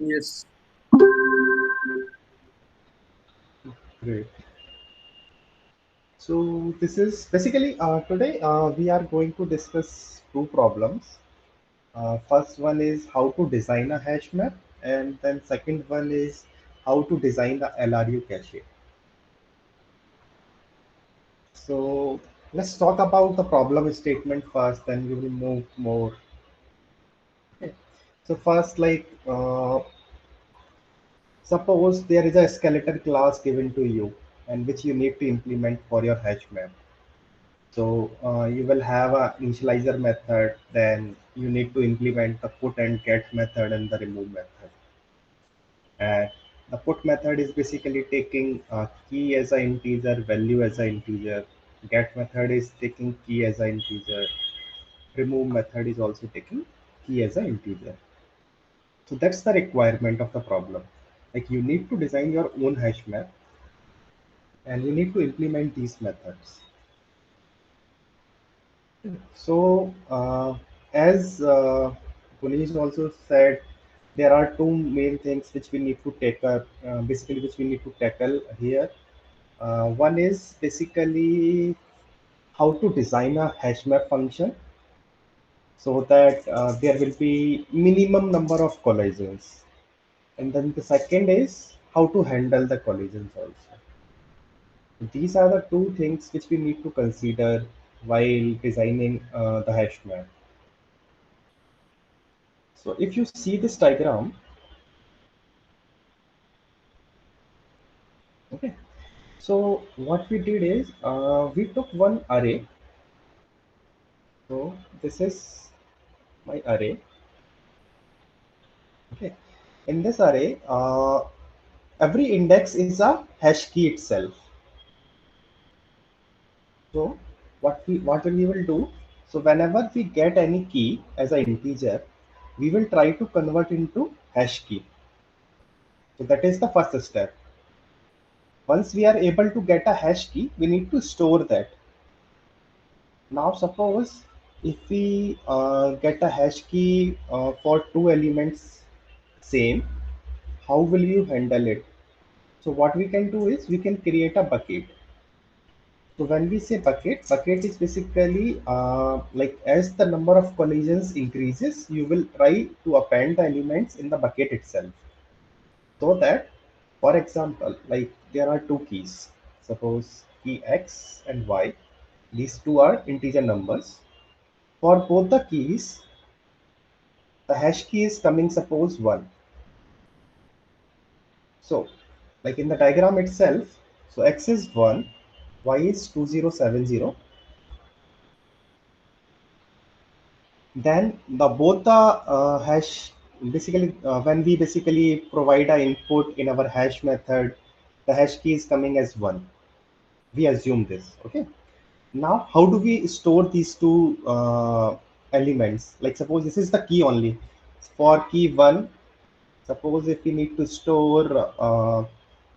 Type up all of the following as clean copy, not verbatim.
Yes. Great. So this is basically today we are going to discuss two problems. First one is how to design a hash map, and then second one is how to design the LRU cache. So let's talk about the problem statement first, then we will move more. Okay. So first, suppose there is a skeleton class given to you, and which you need to implement for your hash map. So you will have a initializer method, then you need to implement the put and get method and the remove method. And the put method is basically taking key as an integer, value as an integer. Get method is taking key as an integer. Remove method is also taking key as an integer. So that's the requirement of the problem. Like you need to design your own hash map and you need to implement these methods. So, as Puneet also said, there are two main things which we need to tackle, basically, which we need to tackle here. One is basically how to design a hash map function so that there will be minimum number of collisions. And then the second is how to handle the collisions also. These are the two things which we need to consider while designing the hash map. So if you see this diagram, okay, so what we did is we took one array. So this is my array. Okay, in this array, every index is a hash key itself. So what we will do? So whenever we get any key as an integer, we will try to convert into hash key. So that is the first step. Once we are able to get a hash key, we need to store that. Now suppose if we get a hash key for two elements same, how will you handle it? So what we can do is we can create a bucket. So when we say bucket, bucket is basically like as the number of collisions increases, you will try to append the elements in the bucket itself. So that, for example, like there are two keys. Suppose key X and Y. These two are integer numbers. For both the keys, the hash key is coming suppose 1. So like in the diagram itself, so X is 1, Y is 2070. Then the both the hash basically when we basically provide a input in our hash method, the hash key is coming as 1. We assume this. Okay. Now how do we store these two elements? Like suppose this is the key only. For key 1, suppose if we need to store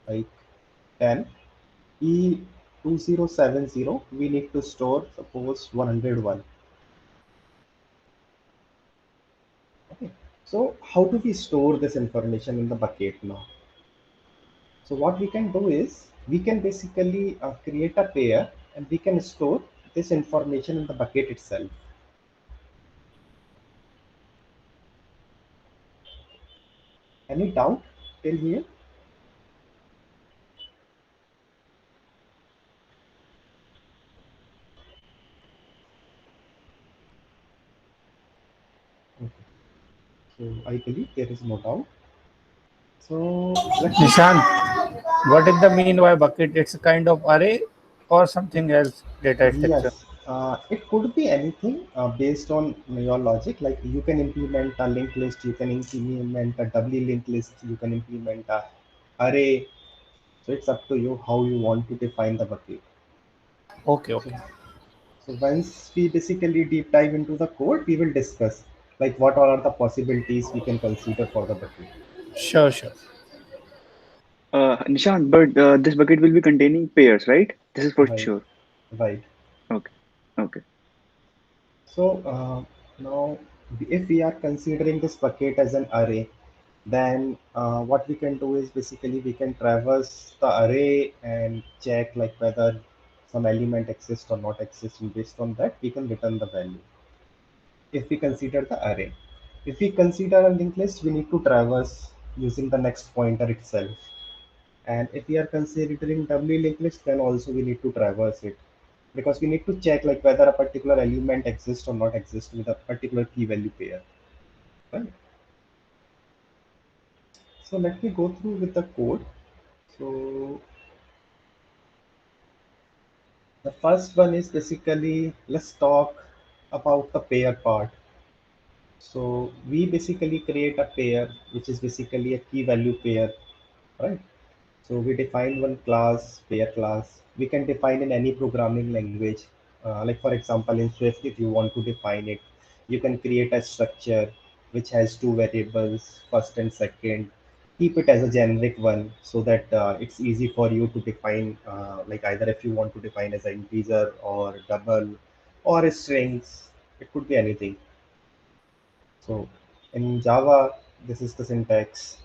like 10, E2070, we need to store suppose 101. Okay. So how do we store this information in the bucket now? So what we can do is we can basically create a pair and we can store this information in the bucket itself. Any doubt till here? Okay. So I believe there is no doubt. So let me. Nishan, what is the mean by bucket? It's a kind of array or something else data structure. Yes, it could be anything based on your logic. Like you can implement a linked list, you can implement a doubly linked list, you can implement a array. So it's up to you how you want to define the bucket. Okay, So, okay. so once we basically deep dive into the code, we will discuss like what all are the possibilities we can consider for the bucket. Sure, sure. Nishant, but this bucket will be containing pairs, right? This is for Right, sure. right. Okay, okay. So now if we are considering this bucket as an array, Then what we can do is basically we can traverse the array and check like whether some element exists or not exists, and based on that we can return the value if we consider the array. If we consider a linked list, we need to traverse using the next pointer itself. And if we are considering doubly linked list, then also we need to traverse it, because we need to check like whether a particular element exists or not exists with a particular key value pair. Right? So let me go through with the code. So the first one is basically, let's talk about the pair part. So we basically create a pair, which is basically a key value pair, right? So we define one class, pair class. We can define in any programming language. Like for example, in Swift, if you want to define it, you can create a structure which has two variables, first and second. Keep it as a generic one so that it's easy for you to define, like either if you want to define as an integer or double or a strings, it could be anything. So in Java, this is the syntax.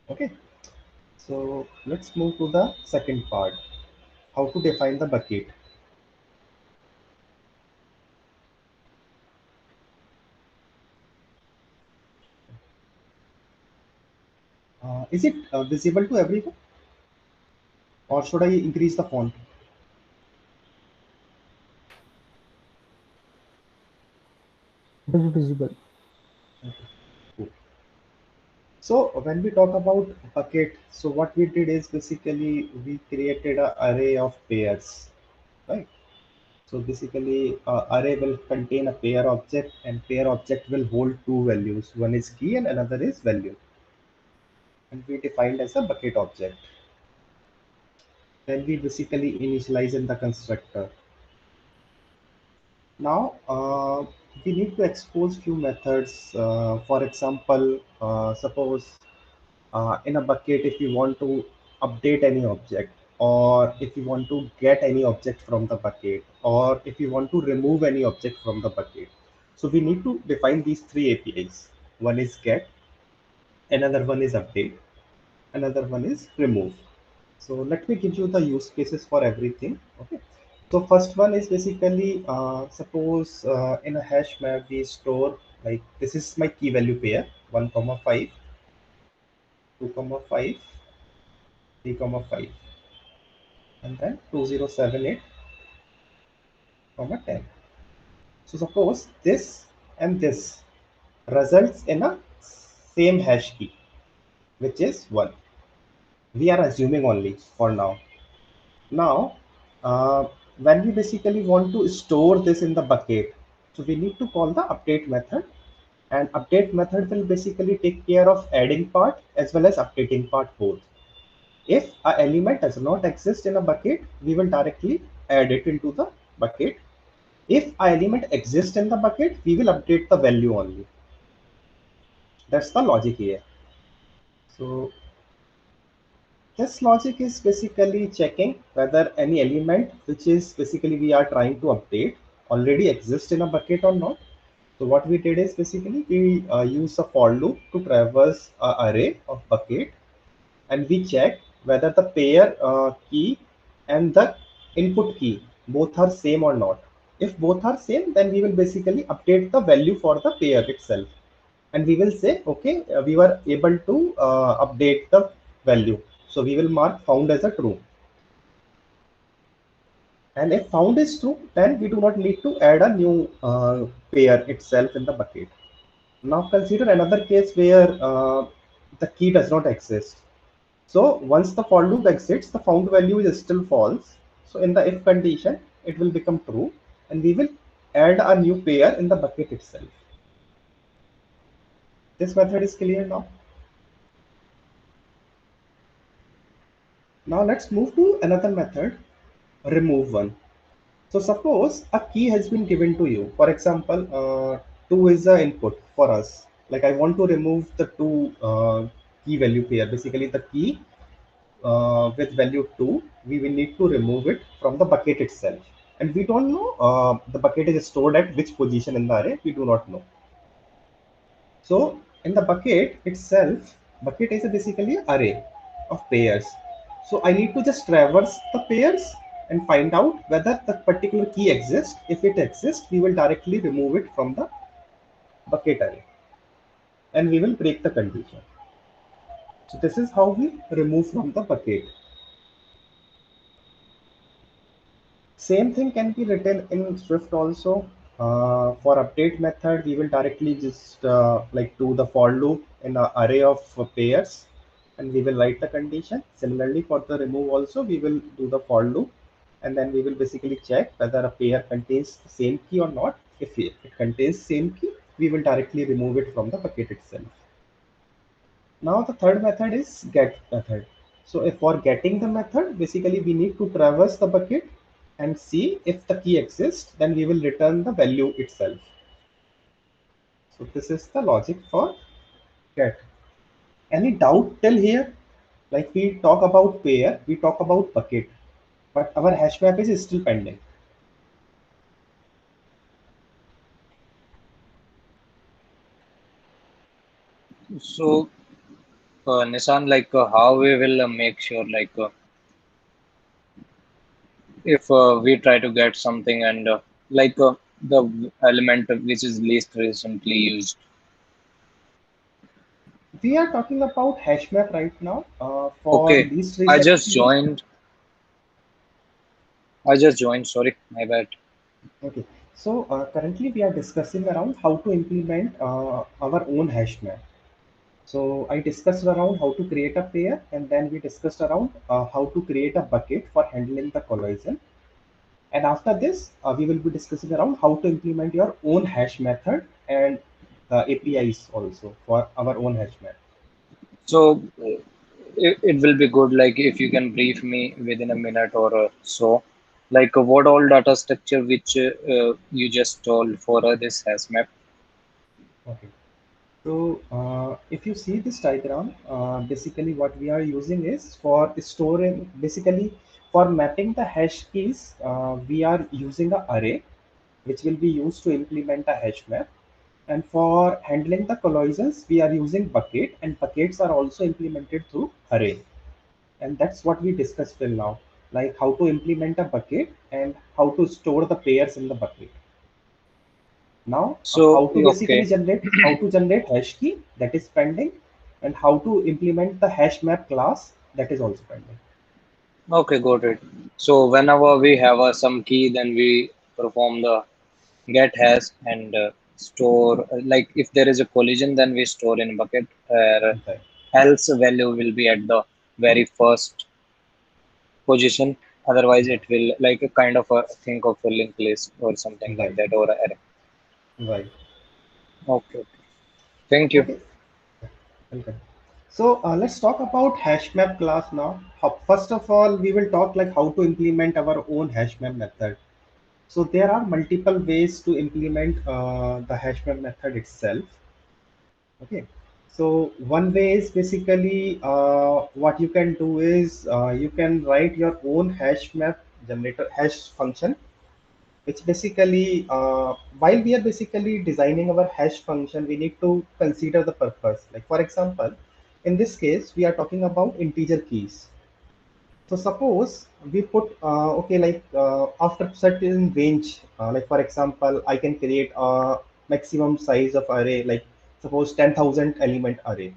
Okay. So let's move to the second part, how to define the bucket. Is it visible to everyone, or should I increase the font? It is visible. Cool. So when we talk about bucket, so what we did is basically we created an array of pairs, right? So basically, array will contain a pair object, and pair object will hold two values. One is key and another is value, and we defined as a bucket object. Then we basically initialize in the constructor. Now, we need to expose few methods. For example, suppose in a bucket, if you want to update any object, or if you want to get any object from the bucket, or if you want to remove any object from the bucket. So we need to define these three APIs. One is get, another one is update, another one is remove. So let me give you the use cases for everything. Okay. So first one is basically, suppose in a hash map we store, like this is my key value pair 1 comma 5, 2 comma 5, 3 comma 5, and then 2078 comma 10. So suppose this and this results in a same hash key, which is 1. We are assuming only for now. Now, when we basically want to store this in the bucket, so we need to call the update method, and update method will basically take care of adding part as well as updating part both. If a element does not exist in a bucket, we will directly add it into the bucket. If a element exists in the bucket, we will update the value only. That's the logic here. So this logic is basically checking whether any element which is basically we are trying to update already exists in a bucket or not. So what we did is basically we use a for loop to traverse an array of bucket, and we check whether the pair key and the input key both are same or not. If both are same, then we will basically update the value for the pair itself, and we will say, okay, we were able to update the value. So we will mark found as a true. And if found is true, then we do not need to add a new pair itself in the bucket. Now consider another case where the key does not exist. So once the for loop exits, the found value is still false. So in the if condition, it will become true, and we will add a new pair in the bucket itself. This method is clear now. Now let's move to another method, remove one. So suppose a key has been given to you. For example, 2 is the input for us. Like I want to remove the 2 key value pair. Basically the key with value 2, we will need to remove it from the bucket itself. And we don't know the bucket is stored at which position in the array. We do not know. So in the bucket itself, bucket is basically an array of pairs. So I need to just traverse the pairs and find out whether the particular key exists. If it exists, we will directly remove it from the bucket array and we will break the condition. So this is how we remove from the bucket. Same thing can be written in Swift also. For update method, we will directly just like do the for loop in an array of pairs and we will write the condition. Similarly, for the remove also, we will do the for loop and then we will basically check whether a pair contains the same key or not. If it contains same key, we will directly remove it from the bucket itself. Now the third method is get method. So if for getting the method, basically we need to traverse the bucket and see if the key exists, then we will return the value itself. So this is the logic for get. Any doubt till here? Like we talk about pair, we talk about bucket, but our hash map is still pending. So, Nissan, like how we will make sure, like if we try to get something and like the element which is least recently used. We are talking about hash map right now. For Okay, least I recently just used. joined. I just joined. Sorry, my bad. Okay, so currently we are discussing around how to implement our own hash map. So I discussed around how to create a pair, and then we discussed around how to create a bucket for handling the collision. And after this, we will be discussing around how to implement your own hash method and the APIs also for our own hash map. So it will be good, like if you can brief me within a minute or so, like what all data structure which you just told for this hash map. Okay. So if you see this diagram, basically what we are using is for storing, basically for mapping the hash keys, we are using a array which will be used to implement a hash map. And for handling the collisions, we are using bucket, and buckets are also implemented through array. And that's what we discussed till now, like how to implement a bucket and how to store the pairs in the bucket. Now, So how to basically okay, generate hash key that is pending, and how to implement the hash map class that is also pending. okay, got it. So whenever we have some key, then we perform the get hash and store. Like if there is a collision, then we store in bucket. Okay. Else value will be at the very first position. Otherwise, it will like a kind of a think of a linked list or something like Right, that or a array. right. Okay, okay. Thank you. Okay, welcome. So let's talk about hash map class now. First of all, we will talk like how to implement our own hash map method. So there are multiple ways to implement the hash map method itself. Okay. So one way is basically what you can do is you can write your own hash map generator hash function, which basically while we are basically designing our hash function, we need to consider the purpose. Like for example, in this case, we are talking about integer keys. So suppose we put okay, like after certain range, like for example, I can create a maximum size of array, like suppose 10,000 element array.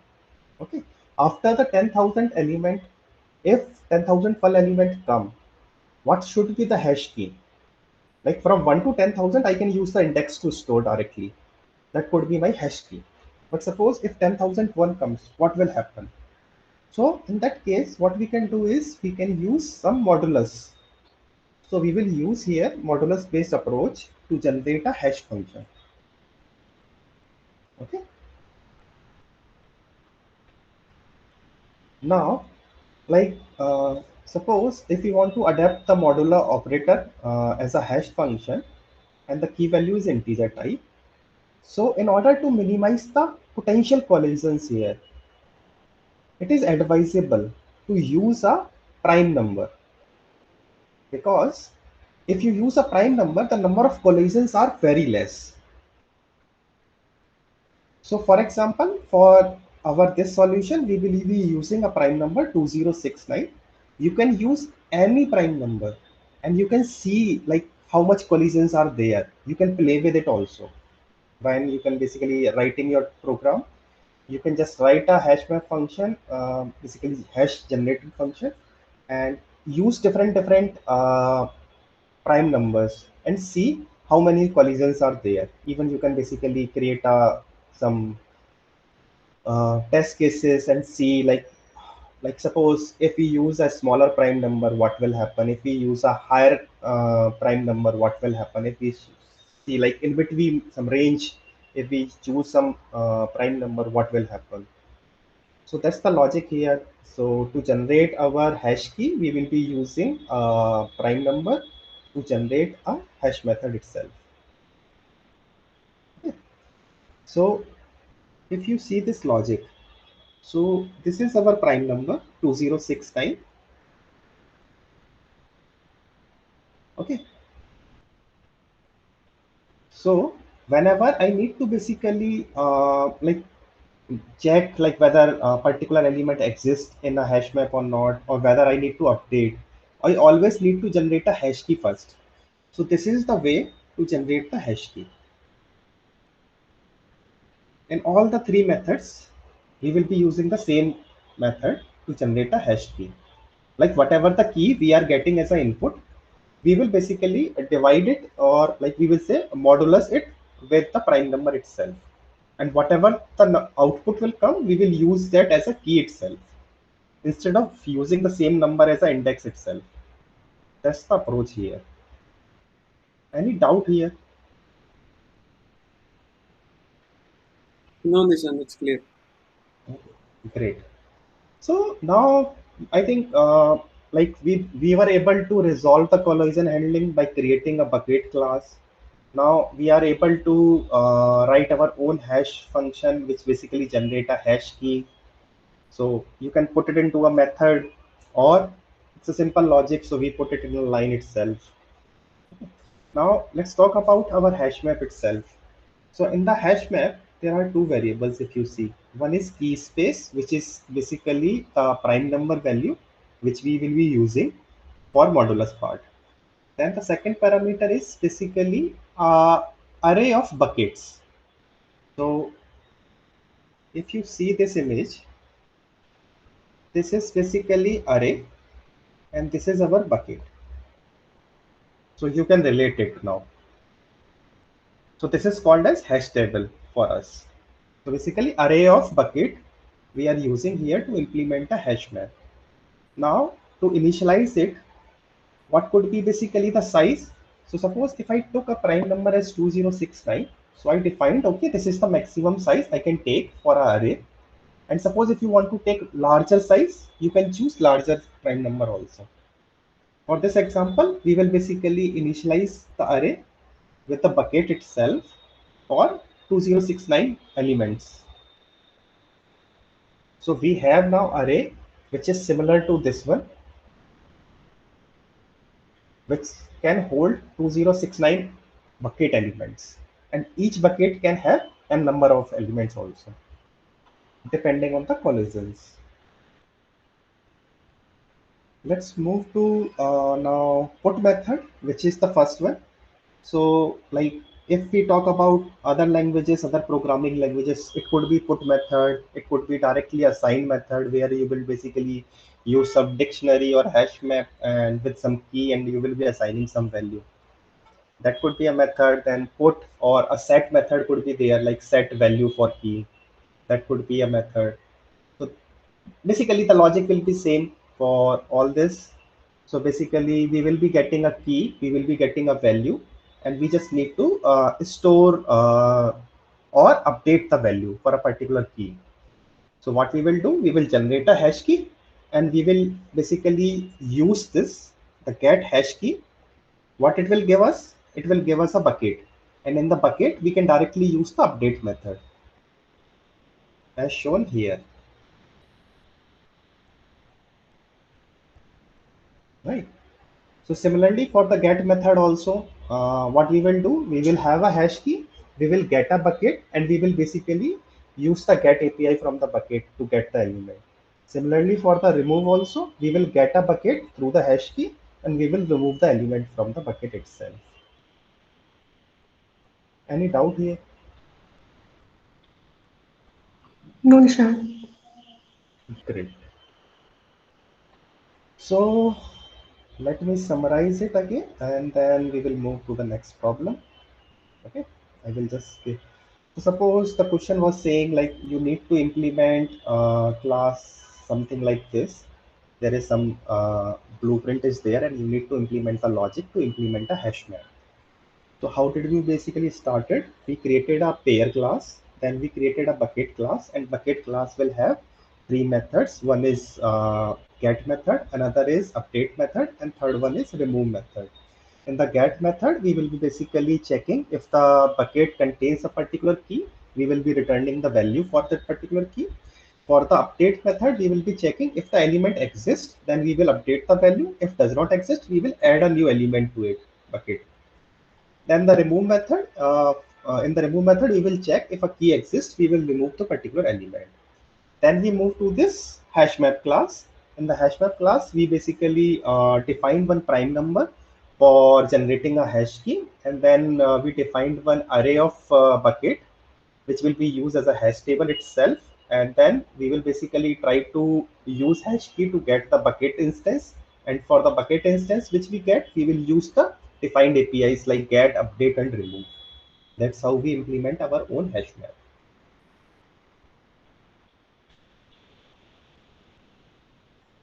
Okay. After the 10,000 element, if 10,000 full element come, what should be the hash key? Like from 1 to 10,000, I can use the index to store directly. That could be my hash key. But suppose if 10,001 comes, what will happen? So in that case, what we can do is we can use some modulus. So we will use here modulus based approach to generate a hash function. Okay. Now, like suppose if we want to adapt the modular operator as a hash function and the key value is integer type. So in order to minimize the potential collisions here, it is advisable to use a prime number, because if you use a prime number, the number of collisions are very less. So for example, for our this solution, we will be using a prime number 2069. You can use any prime number and you can see like how much collisions are there. You can play with it also. When you can basically write in your program, you can just write a hash map function, basically hash generated function, and use different prime numbers and see how many collisions are there. Even you can basically create some test cases and see like suppose if we use a smaller prime number, what will happen? If we use a higher prime number, what will happen? If we see like in between some range, if we choose some prime number, what will happen? So that's the logic here. So to generate our hash key, we will be using a prime number to generate a hash method itself. So if you see this logic, so this is our prime number 2069. Okay. So whenever I need to basically like check like whether a particular element exists in a hash map or not, or whether I need to update, I always need to generate a hash key first. So this is the way to generate the hash key. In all the three methods, we will be using the same method to generate a hash key. Like whatever the key we are getting as an input, we will basically divide it, or like we will say modulus it with the prime number itself. And whatever the output will come, we will use that as a key itself instead of using the same number as an index itself. That's the approach here. Any doubt here? No, Nishan, it's clear. Great. So now I think like we were able to resolve the collision handling by creating a bucket class. Now we are able to write our own hash function, which basically generate a hash key. So you can put it into a method, or it's a simple logic. So we put it in a line itself. Now let's talk about our hash map itself. So in the hash map, there are two variables if you see. One is key space, which is basically the prime number value, which we will be using for modulus part. Then the second parameter is basically array of buckets. So if you see this image, this is basically array and this is our bucket. So you can relate it now. So this is called as hash table for us. So basically array of bucket we are using here to implement a hash map. Now to initialize it, what could be basically the size? So suppose if I took a prime number as 2069, so I defined, okay, this is the maximum size I can take for an array. And suppose if you want to take larger size, you can choose larger prime number also. For this example, we will basically initialize the array with the bucket itself for 2069 elements. So we have now array which is similar to this one, which can hold 2069 bucket elements, and each bucket can have n number of elements also depending on the collisions. Let's move to now put method, which is the first one. So like if we talk about other languages, other programming languages, it could be put method, it could be directly assign method, where you will basically use some dictionary or hash map and with some key, and you will be assigning some value. That could be a method. Then put or a set method could be there, like set value for key. That could be a method. So basically the logic will be same for all this. So basically we will be getting a key, we will be getting a value, and we just need to store or update the value for a particular key. So what we will do, we will generate a hash key, and we will basically use this, the get hash key. What it will give us? It will give us a bucket, and in the bucket we can directly use the update method as shown here. Right. So similarly for the get method also, what we will do, we will have a hash key, we will get a bucket, and we will basically use the get API from the bucket to get the element. Similarly, for the remove also, we will get a bucket through the hash key and we will remove the element from the bucket itself. Any doubt here? No, Nishant. Great. So let me summarize it again and then we will move to the next problem. Okay, I will just give. So suppose the question was saying like you need to implement class something like this. There is some blueprint is there and you need to implement the logic to implement a hash map. So how did we basically started? We created a pair class, then we created a bucket class, and bucket class will have three methods. One is get method, another is update method, and third one is remove method. In the get method, we will be basically checking if the bucket contains a particular key, we will be returning the value for that particular key. For the update method, we will be checking if the element exists, then we will update the value. If does not exist, we will add a new element to it bucket. Then the remove method, in the remove method, we will check if a key exists, we will remove the particular element. Then we move to this hash map class. In the hash map class, we basically define one prime number for generating a hash key. And then we defined one array of bucket, which will be used as a hash table itself. And then we will basically try to use hash key to get the bucket instance. And for the bucket instance which we get, we will use the defined APIs like get, update, and remove. That's how we implement our own hash map.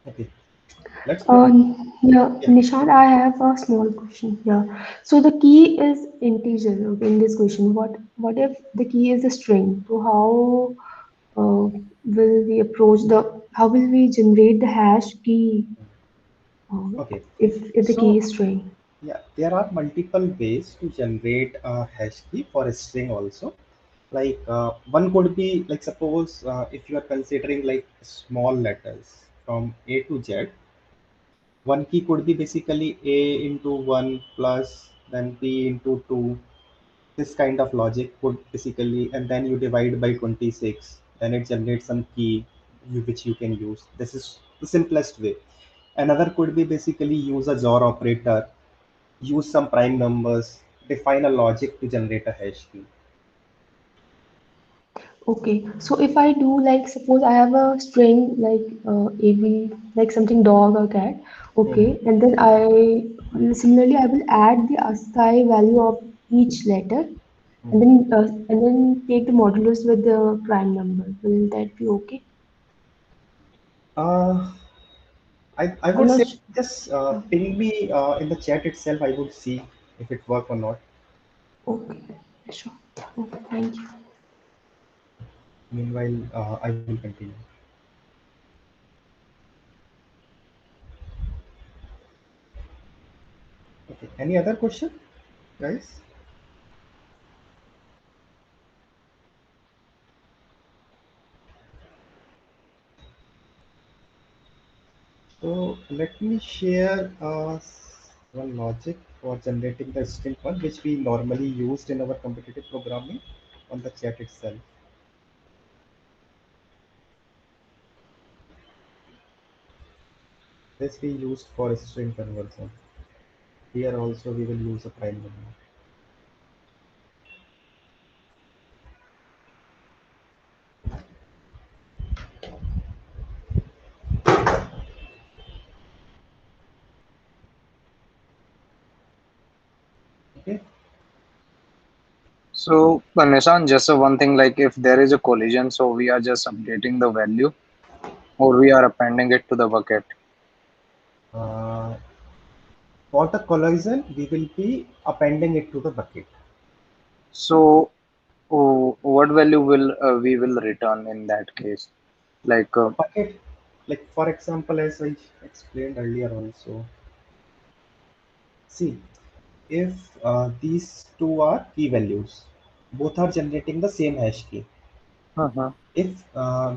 Okay, let's move. Yeah, Yeah. Nishant, I have a small question here. So the key is integer, okay, in this question. What if the key is a string? So will we approach the how will we generate the hash key Okay, if the key so is string? yeah, there are multiple ways to generate a hash key for a string also. Like one could be like suppose if you are considering like small letters from A to Z, one key could be basically A into 1 plus then B into 2. This kind of logic could basically, and then you divide by 26, then it generates some key which you can use. This is the simplest way. Another could be basically use a XOR operator, use some prime numbers, define a logic to generate a hash key. Okay, so if I do like suppose I have a string like AB like something dog or cat, Mhm. okay, and then I similarly I will add the ASCII value of each letter Mhm. and then take the modulus with the prime number. Will that be okay? Uh, I I'm would not say su- just ping me in the chat itself. I would see if it work or not. okay, sure. Okay, thank you. Meanwhile, I will continue. Okay. Any other question, guys? So let me share one logic for generating the string one, which we normally used in our competitive programming on the chat itself. This we used for string conversion. Here also we will use a prime number. Okay. So, Nishan, just one thing, like if there is a collision, so we are just updating the value or we are appending it to the bucket. Uh, for the collision, we will be appending it to the bucket. So, what value will we will return in that case? Like, The bucket, like for example, as I explained earlier also, see, if these two are key values, both are generating the same hash key. uh-huh. If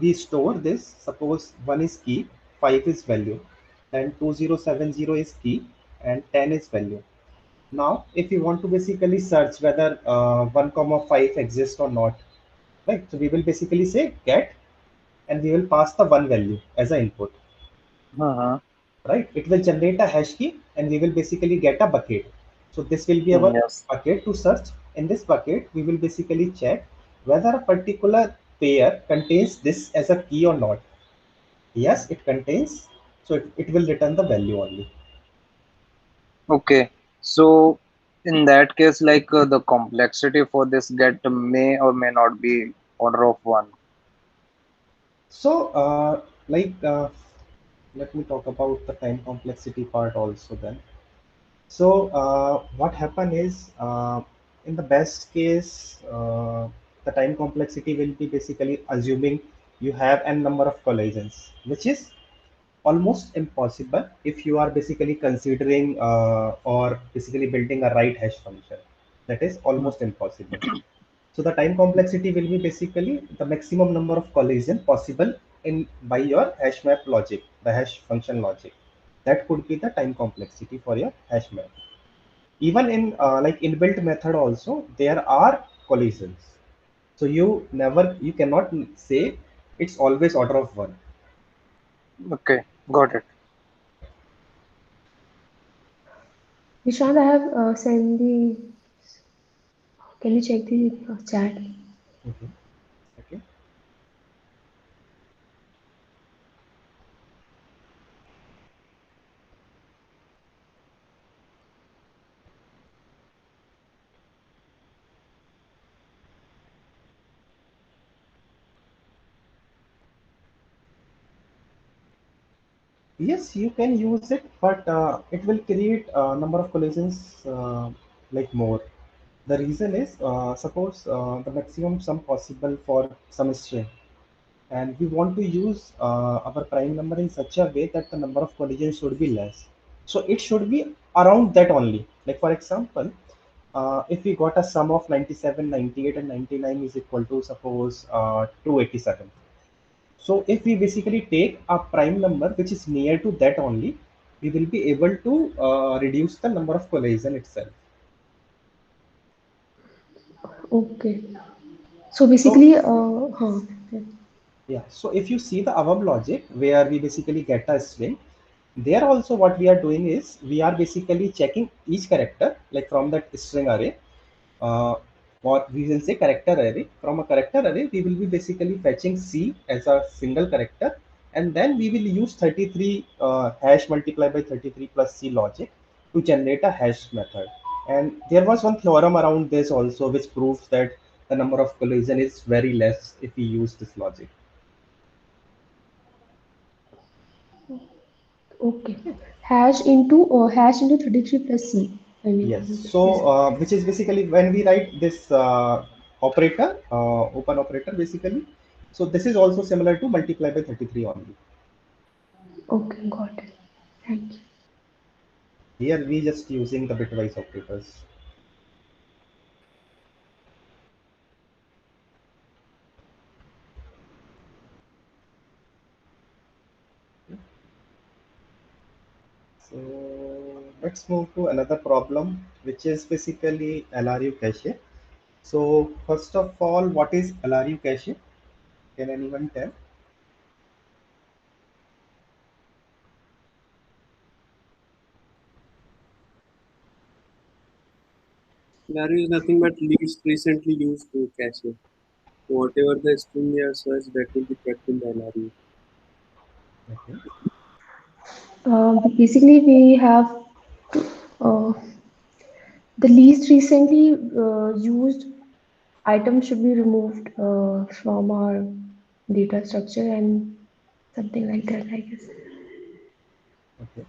we store this, suppose one is key, 5 is value, then 2070 is key, and 10 is value. Now, if you want to basically search whether 1 comma 5 exists or not, right? So we will basically say get, and we will pass the one value as an input, right? It will generate a hash key, and we will basically get a bucket. So this will be our Yes. bucket to search. In this bucket, we will basically check whether a particular pair contains this as a key or not. Yes, it contains, so it will return the value only. Okay. So in that case, like the complexity for this get may or may not be order of one. So, like, let me talk about the time complexity part also then. So, what happen is, in the best case, the time complexity will be basically assuming you have n number of collisions, which is almost impossible if you are basically considering or basically building a right hash function. That is almost impossible. So the time complexity will be basically the maximum number of collision possible in by your hash map logic, the hash function logic. That could be the time complexity for your hash map. Even in like inbuilt method also, there are collisions. So you cannot say it's always order of one. Okay, got it. Nishant, I have sent the. Can you check the chat? Mhm. Okay. Yes, you can use it, but it will create a number of collisions like more. The reason is, suppose the maximum sum possible for some string, and we want to use our prime number in such a way that the number of collisions should be less. So it should be around that only. Like for example, if we got a sum of 97, 98, and 99 is equal to suppose 287. So if we basically take a prime number which is near to that only, we will be able to reduce the number of collision itself. Okay. So So basically, yeah, so if you see the above logic where we basically get a string, there also what we are doing is we are basically checking each character like from that string array, uh, or we will say character array. From a character array, we will be basically fetching C as a single character, and then we will use 33 hash multiplied by 33 plus C logic to generate a hash method. And there was one theorem around this also which proves that the number of collision is very less if we use this logic. okay. Hash into 33 plus C. I Yes. mean, So, yes. which is basically when we write this operator, open operator, basically. So this is also similar to multiply by 33 only. Okay, got it. Thank you. Here we just using the bitwise operators. So let's move to another problem, which is basically LRU cache. So first of all, what is LRU cache? Can anyone tell? Larry is nothing but least recently used to cache. Whatever the string they are searched, that will be kept in the LRU. Okay. Basically, we have uh, the least recently used item should be removed from our data structure and something like that, I guess. Okay.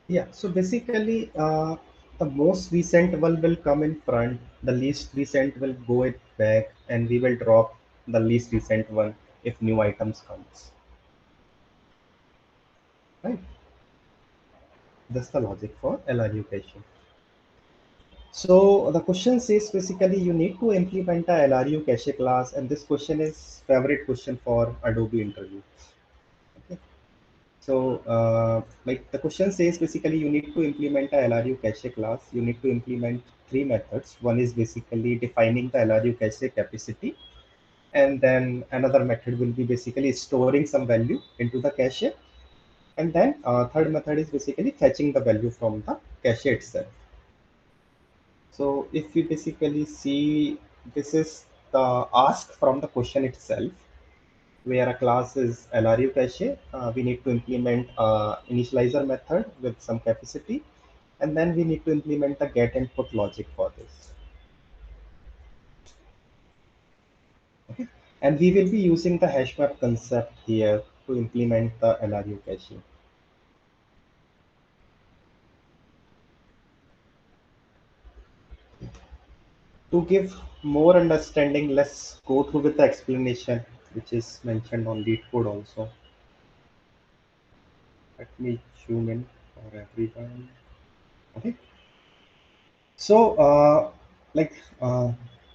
Yeah, so basically, the most recent one will come in front, the least recent will go it back, and we will drop the least recent one if new items comes. Right? That's the logic for LRU caching. So the question says basically you need to implement a LRU cache class, and this question is favorite question for Adobe interview. Okay. Like the question says, basically you need to implement a LRU cache class. You need to implement three methods. One is basically defining the LRU cache capacity, and then another method will be basically storing some value into the cache, and then third method is basically fetching the value from the cache itself. So if we basically see, this is the ask from the question itself, where a class is LRU cache. We need to implement initializer method with some capacity, and then we need to implement the get and put logic for this. Okay. And we will be using the hash map concept here to implement the LRU cache. To give more understanding, let's go through with the explanation, which is mentioned on LeetCode also. Let me zoom in for everyone. Okay. So,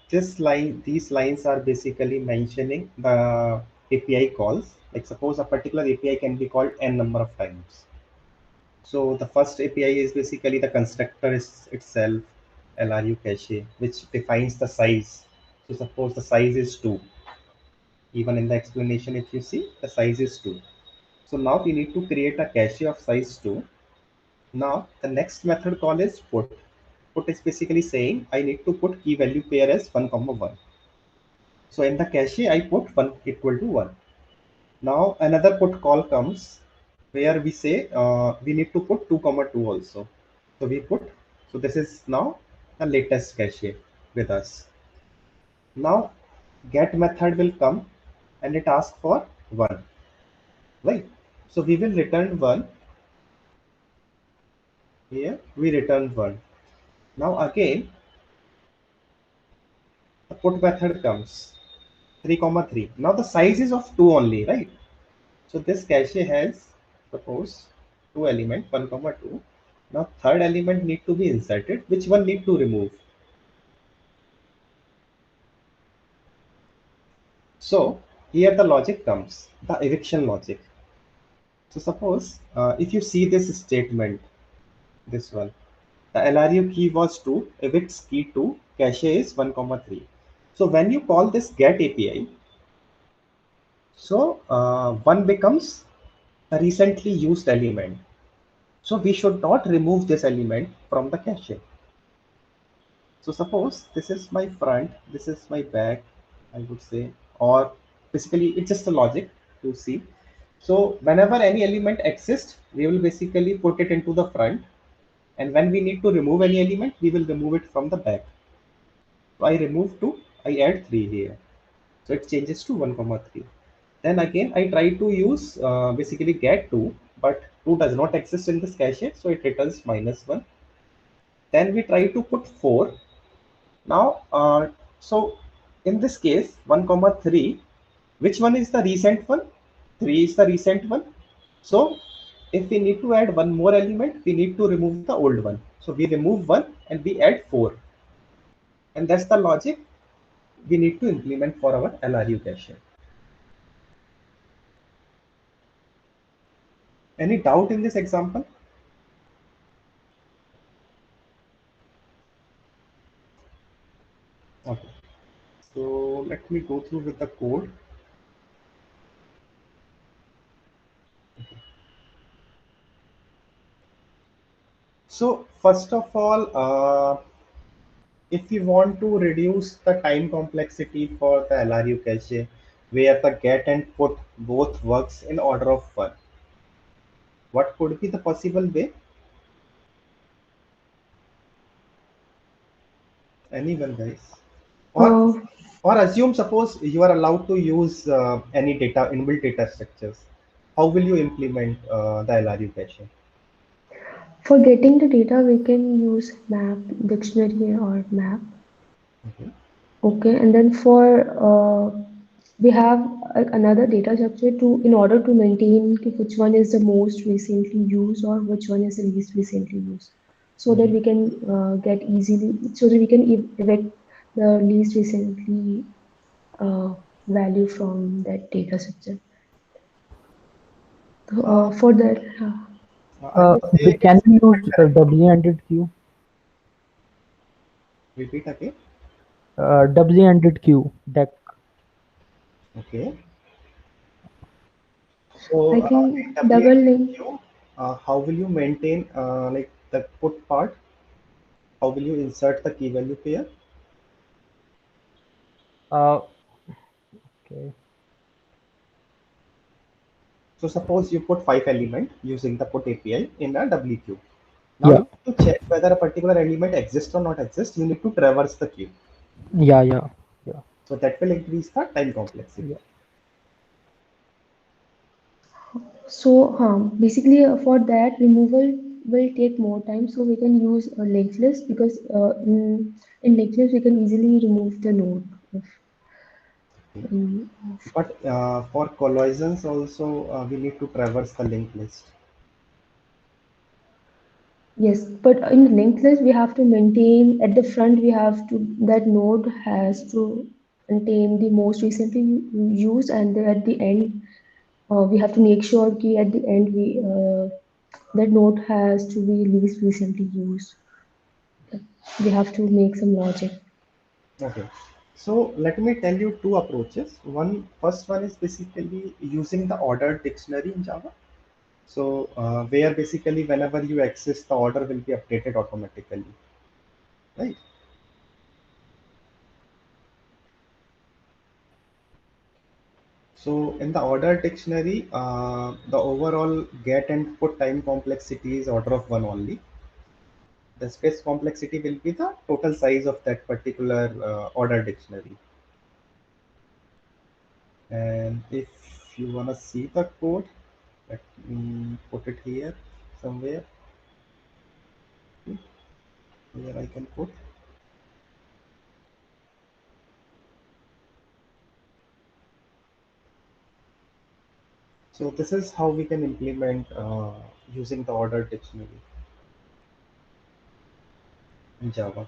these lines are basically mentioning the API calls. Like suppose a particular API can be called n number of times. So the first API is basically the constructor is itself, LRU cache, which defines the size. So suppose the size is 2. Even in the explanation, if you see, the size is 2. So now we need to create a cache of size 2. Now the next method call is put. Put is basically saying I need to put key value pair as 1, 1. So in the cache, I put 1 equal to 1. Now another put call comes where we say we need to put 2, 2 also. So we put, so this is now the latest cache with us. Now get method will come and it asks for 1, right? So we will return 1. Here we return 1. Now again, the put method comes 3, 3. Now the size is of 2 only, right? So this cache has, suppose, 2 element, 1, 2. Now third element need to be inserted. Which one need to remove? So here the logic comes, the eviction logic. So suppose if you see this statement, this one, the LRU key was 2, evicts key 2, cache is 1, 3. So when you call this get API, so 1 becomes a recently used element. So we should not remove this element from the cache. So suppose this is my front, this is my back, I would say, or basically it's just a logic to see. So whenever any element exists, we will basically put it into the front. And when we need to remove any element, we will remove it from the back. So I remove 2, I add 3 here. So it changes to 1, 3. Then again, I try to use basically get 2, but 2 does not exist in this cache, so it returns -1. Then we try to put 4. Now, so in this case, 1, 3, which one is the recent one? 3 is the recent one. So if we need to add one more element, we need to remove the old one. So we remove 1 and we add 4. And that's the logic we need to implement for our LRU cache. Any doubt in this example? Okay. So let me go through with the code. So first of all, if we want to reduce the time complexity for the LRU cache, where the get and put both works in order of 1, what could be the possible way? Anyone, guys? Or assume, suppose you are allowed to use any data, inbuilt data structures. How will you implement the LRU cache? For getting the data, we can use map, dictionary or map. Okay, and then for we have another data structure in order to maintain which one is the most recently used or which one is the least recently used, so that we can get easily, so that we can evict the least recently value from that data structure. For that, I would say Can it's we use a doubly-ended queue? repeat again. Doubly-ended queue deck. Okay. So I in think WA double link. queue, how will you maintain like the put part? How will you insert the key value pair? Uh, okay. So suppose you put 5 element using the put API in a W queue. Now Yeah. you need to check whether a particular element exists or not exists. You need to traverse the queue. Yeah. Yeah. Yeah. So that will increase the time complexity. Yeah. So, basically, for that removal will take more time. So we can use a linked list because in linked list we can easily remove the node. Um, But for collisions also we need to traverse the linked list. yes, but in the linked list we have to maintain at the front. We have to that node has to contain the most recently used, and at the end we have to make sure that at the end that node has to be least recently used. We have to make some logic. Okay. So let me tell you two approaches. First one is basically using the ordered dictionary in Java. So where basically whenever you access the order will be updated automatically, right? So in the ordered dictionary, the overall get and put time complexity is order of one only. The space complexity will be the total size of that particular ordered dictionary. And if you want to see the code, let me put it here somewhere. Here I can put. So this is how we can implement using the ordered dictionary in Java.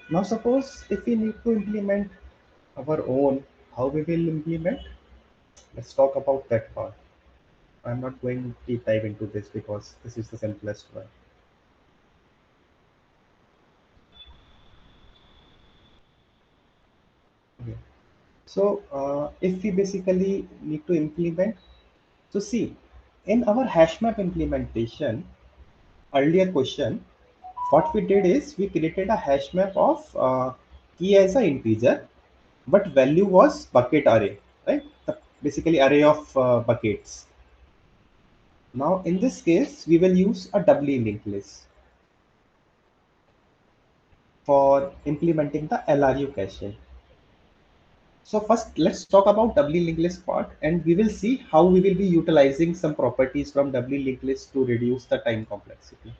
Now suppose if we need to implement our own, how we will implement? Let's talk about that part. I'm not going deep dive into this because this is the simplest one. Okay. So if we basically need to implement, so see, in our hash map implementation, earlier question, what we did is we created a hash map of key as an integer, but value was bucket array, right? Basically array of buckets. Now in this case, we will use a doubly linked list for implementing the LRU cache. So first, let's talk about doubly linked list part, and we will see how we will be utilizing some properties from doubly linked list to reduce the time complexity.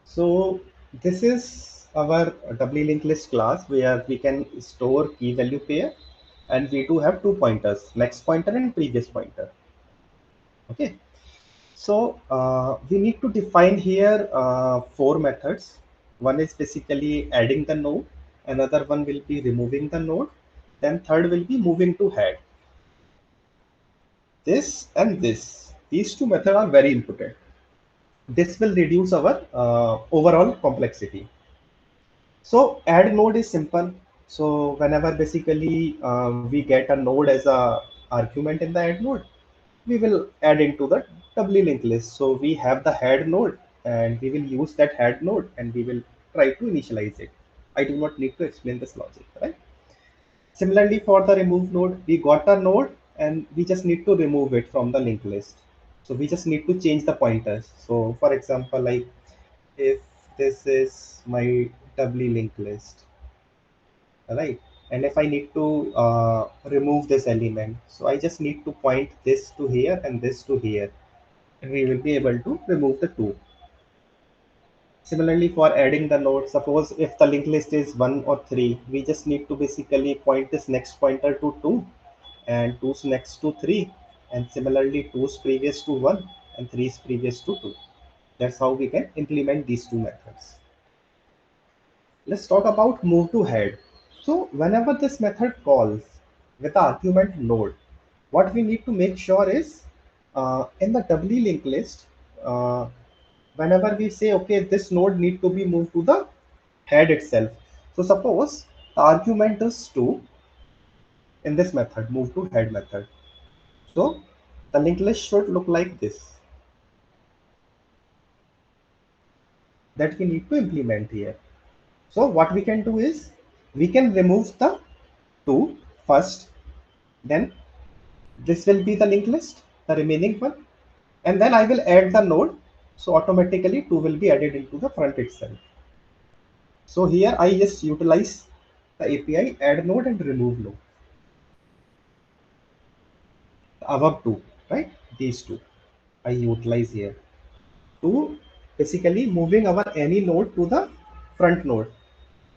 So this is our doubly linked list class where we can store key value pair, and we do have two pointers, next pointer and previous pointer. Okay. So we need to define here four methods. One is basically adding the node, another one will be removing the node, then third will be moving to head. This and this, these two methods are very important. This will reduce our overall complexity. So add node is simple. So whenever basically we get a node as a argument in the add node, we will add into the doubly linked list. So we have the head node and we will use that head node and we will try to initialize it. I do not need to explain this logic, right? Similarly, for the remove node, we got a node and we just need to remove it from the linked list. So we just need to change the pointers. So for example, like if this is my doubly linked list, right? And if I need to remove this element, so I just need to point this to here and this to here, and we will be able to remove the two. Similarly, for adding the node, suppose if the linked list is 1 or 3, we just need to basically point this next pointer to 2 and 2's next to 3, and similarly 2's previous to 1 and 3's previous to 2. That's how we can implement these two methods. Let's talk about move to head. So whenever this method calls with the argument node, what we need to make sure is in the doubly linked list, whenever we say, okay, this node need to be moved to the head itself. So suppose the argument is 2 in this method, move to head method. So the linked list should look like this, that we need to implement here. So what we can do is we can remove the 2 first, then this will be the linked list, the remaining one, and then I will add the node. So automatically 2 will be added into the front itself. So here I just utilize the API add node and remove node. The above two, right? These two I utilize here to basically moving our any node to the front node.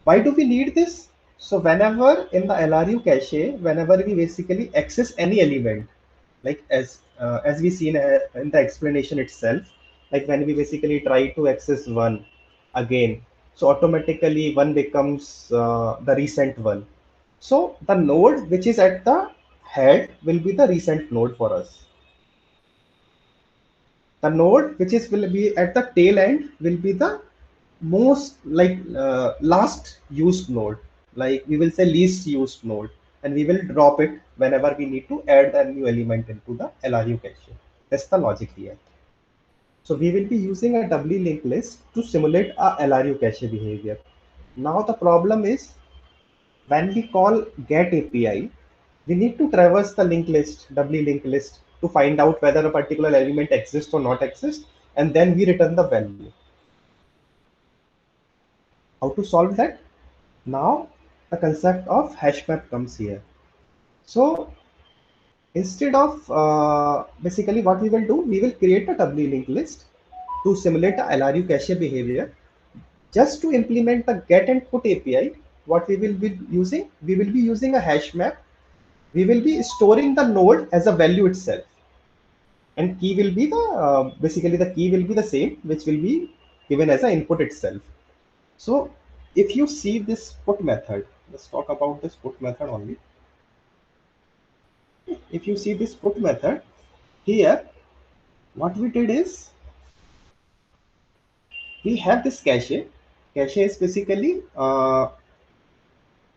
Why do we need this? So whenever in the LRU cache, whenever we basically access any element, like as we see in the explanation itself, like when we basically try to access one again, so automatically one becomes the recent one. So the node which is at the head will be the recent node for us. The node which is will be at the tail end will be the most last used node, like we will say least used node, and we will drop it whenever we need to add a new element into the LRU cache. That's the logic here. So we will be using a doubly linked list to simulate a LRU cache behavior. Now the problem is when we call get API, we need to traverse the linked list, doubly linked list, to find out whether a particular element exists or not exists, and then we return the value. How to solve that? Now the concept of hash map comes here. So instead of basically what we will do, we will create a doubly linked list to simulate the LRU cache behavior. Just to implement the get and put API, what we will be using a hash map. We will be storing the node as a value itself, and key will be the basically the key will be the same, which will be given as an input itself. So if you see this put method, let's talk about this put method only. If you see this put method here, what we did is we have this cache. Cache is basically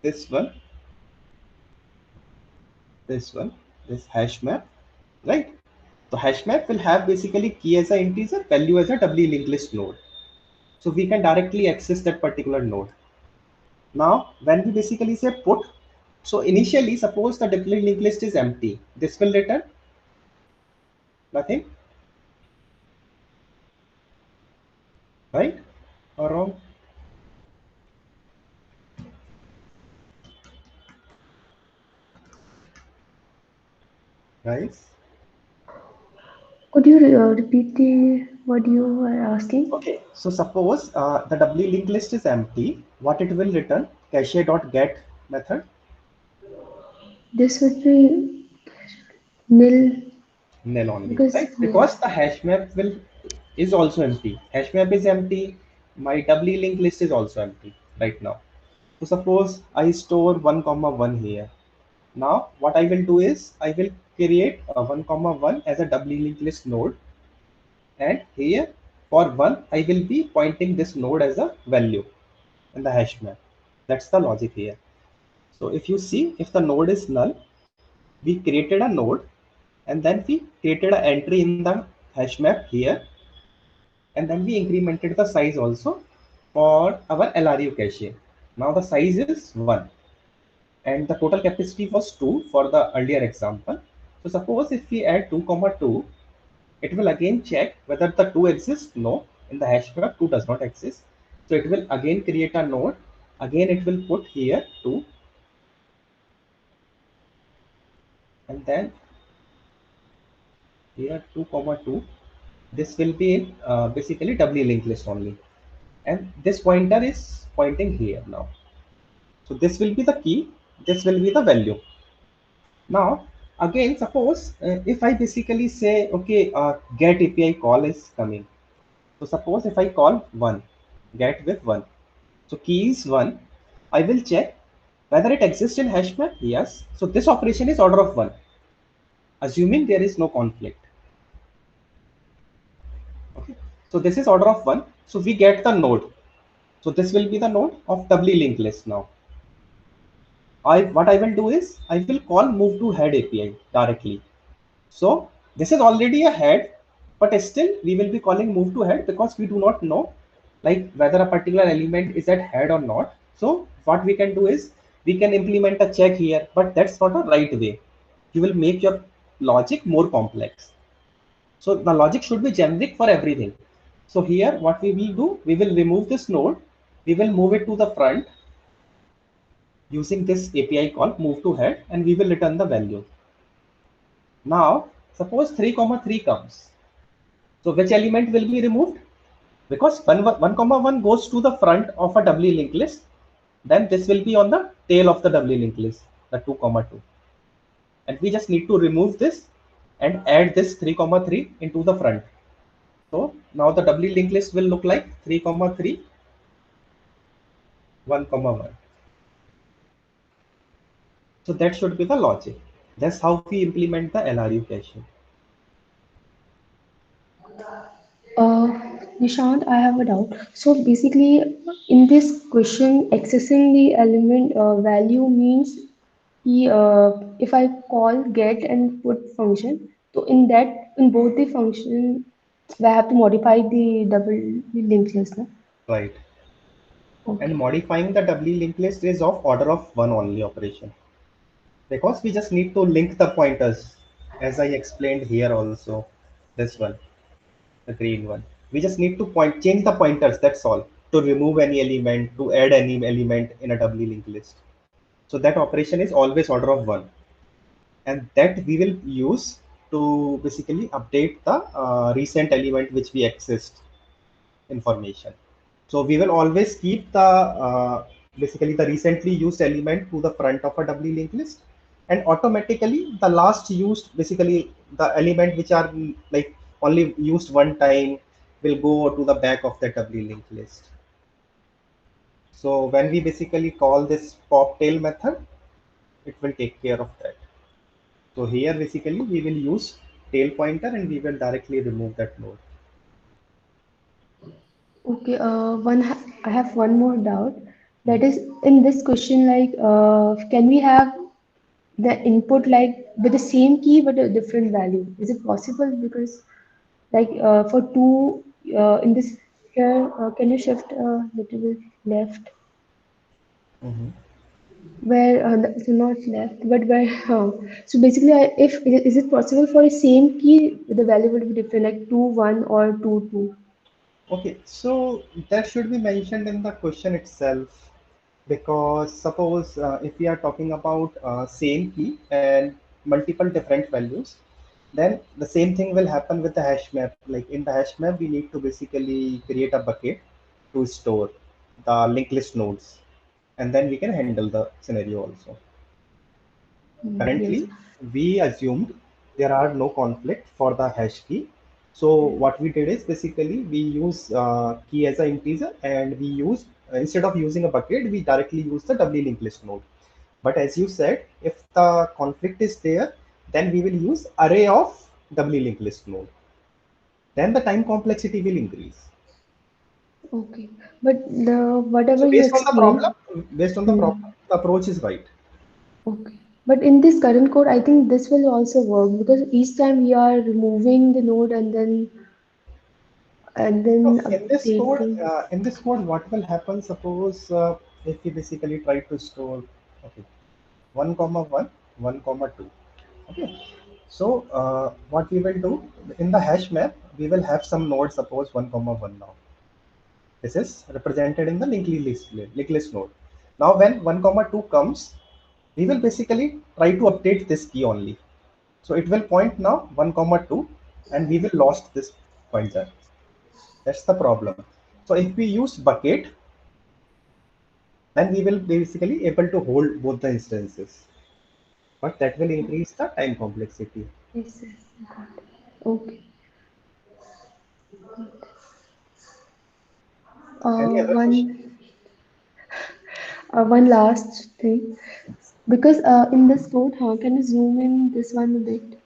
this one, this hash map, right? So hash map will have basically key as an integer, value as a doubly linked list node. So we can directly access that particular node. Now, when we basically say put, so initially, suppose the doubly linked list is empty, this will return nothing, right or wrong? Guys? Could you repeat what you were asking? Okay, so suppose the doubly linked list is empty, what it will return? Cache.get method. This would be nil. Nil only, Because, right? yeah. Because the hash map is also empty. Hash map is empty. My doubly linked list is also empty right now. So suppose I store 1, 1 here. Now what I will do is I will create a 1, 1 as a doubly linked list node, and here for 1 I will be pointing this node as a value in the hash map. That's the logic here. So if you see, if the node is null, we created a node, and then we created an entry in the hash map here, and then we incremented the size also for our LRU cache. Now the size is 1, and the total capacity was 2 for the earlier example. So suppose if we add 2, 2, it will again check whether the 2 exists. No, in the hash map 2 does not exist. So it will again create a node. Again it will put here 2, and then here 2, 2. This will be in basically doubly linked list only, and this pointer is pointing here now. So this will be the key, this will be the value. Now again, suppose if I basically say, okay, get API call is coming. So suppose if I call 1, get with 1. So key is 1. I will check whether it exists in hash map. Yes. So this operation is order of 1, assuming there is no conflict. Okay. So this is order of 1. So we get the node. So this will be the node of doubly linked list now. What I will do is I will call move to head API directly. So this is already a head, but still we will be calling move to head because we do not know like whether a particular element is at head or not. So what we can do is we can implement a check here, but that's not a right way. You will make your logic more complex. So the logic should be generic for everything. So here what we will do, we will remove this node, we will move it to the front using this API call move to head, and we will return the value. Now suppose 3, 3 comes. So which element will be removed? Because 1, 1, goes to the front of a doubly linked list, then this will be on the tail of the doubly linked list, the 2, 2. And we just need to remove this and add this 3, 3 into the front. So now the doubly linked list will look like 3, 3, 1, 1. So that should be the logic. That's how we implement the LRU caching. Nishant, I have a doubt. So basically, in this question, accessing the element value means if I call get and put function, so in both the function, I have to modify the double linked list. No? Right. And Okay. modifying the doubly linked list is of order of 1 only operation, because we just need to link the pointers as I explained here also. This one, the green one, we just need to change the pointers, that's all, to remove any element, to add any element in a doubly linked list. So that operation is always order of 1, and that we will use to basically update the recent element which we accessed information. So we will always keep the basically the recently used element to the front of a doubly linked list, and automatically the last used, basically the element which are like only used one time, will go to the back of the doubly linked list. So when we basically call this pop tail method, it will take care of that. So here basically we will use tail pointer and we will directly remove that node. Okay. I have one more doubt. That is, in this question, like, can we have the input like with the same key but a different value? Is it possible? Because like for two in this here, can you shift a little bit left? Mhm. Where so not left, but where so basically, if is it possible for a same key the value would be different, like 2, 1 or 2, 2? Okay, so that should be mentioned in the question itself, because suppose if we are talking about same key and multiple different values, then the same thing will happen with the hash map. Like in the hash map, we need to basically create a bucket to store the linked list nodes, and then we can handle the scenario also. Yes. Currently, we assumed there are no conflict for the hash key. So what we did is basically we use key as an integer, and we use instead of using a bucket, we directly use the doubly linked list node. But as you said, if the conflict is there, then we will use array of doubly linked list node. Then the time complexity will increase. Okay, but the whatever So you explained. based on the Hmm. problem, the approach is right. Okay. But in this current code, I think this will also work because each time we are removing the node and So then in updating. this code, what will happen? Suppose if we basically try to store, okay, 1, 1, 1, 2. Okay. So what we will do in the hash map, we will have some node. Suppose 1, 1 now. This is represented in the linked list node. Now when 1, 2 comes, we will basically try to update this key only. So it will point now 1, 2, and we will lost this pointer. That's the problem. So if we use bucket, then we will basically able to hold both the instances, but that will increase the time complexity. Yes, yes, got it. Okay. Any other question? One last thing, because in this code, can you zoom in this one a bit?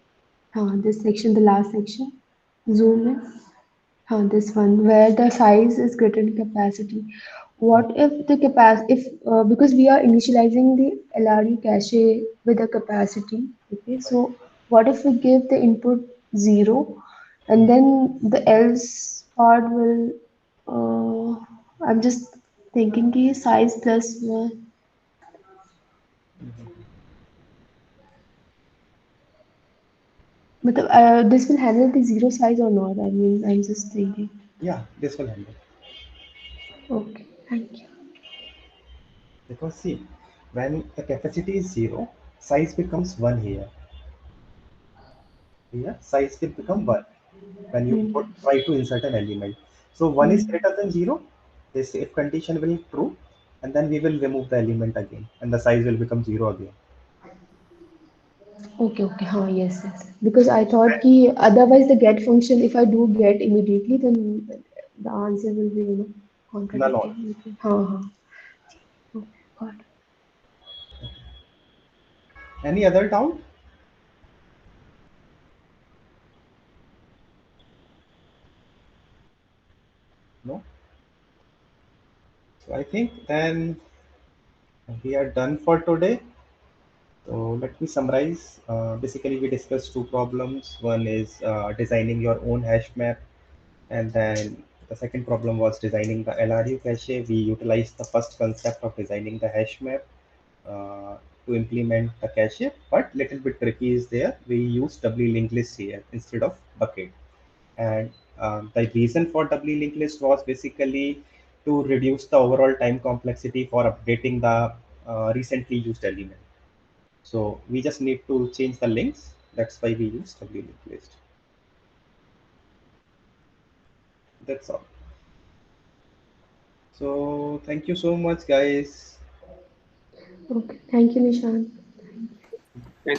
This section, the last section, zoom in. This one where the size is greater than capacity. What if the capacity, if because we are initializing the LRU cache with a capacity, okay? So what if we give the input 0, and then the else part will, I'm just thinking ki size plus 1. But this will handle the 0 size or not? I mean, I'm just thinking. Yeah, this will handle. Okay, thank you. Because see, when the capacity is 0, size becomes 1 here. Here, size will become 1 when you try to insert an element. So 1 is greater than 0, this if condition will true, and then we will remove the element again, and the size will become 0 again. Okay, okay. Yes, yes. Because I thought कि otherwise the get function, if I do get immediately, then the answer will be, Null all. contradicting. Okay, got it. Any other doubt? No? So I think then we are done for today. So let me summarize. Basically, we discussed two problems. One is designing your own hash map, and then the second problem was designing the LRU cache. We utilized the first concept of designing the hash map to implement the cache, but little bit tricky is there. We use doubly linked list here instead of bucket. And the reason for doubly linked list was basically to reduce the overall time complexity for updating the recently used element. So we just need to change the links. That's why we use doubly linked list. That's all. So thank you so much, guys. Okay, thank you, Nishan. Thank Thank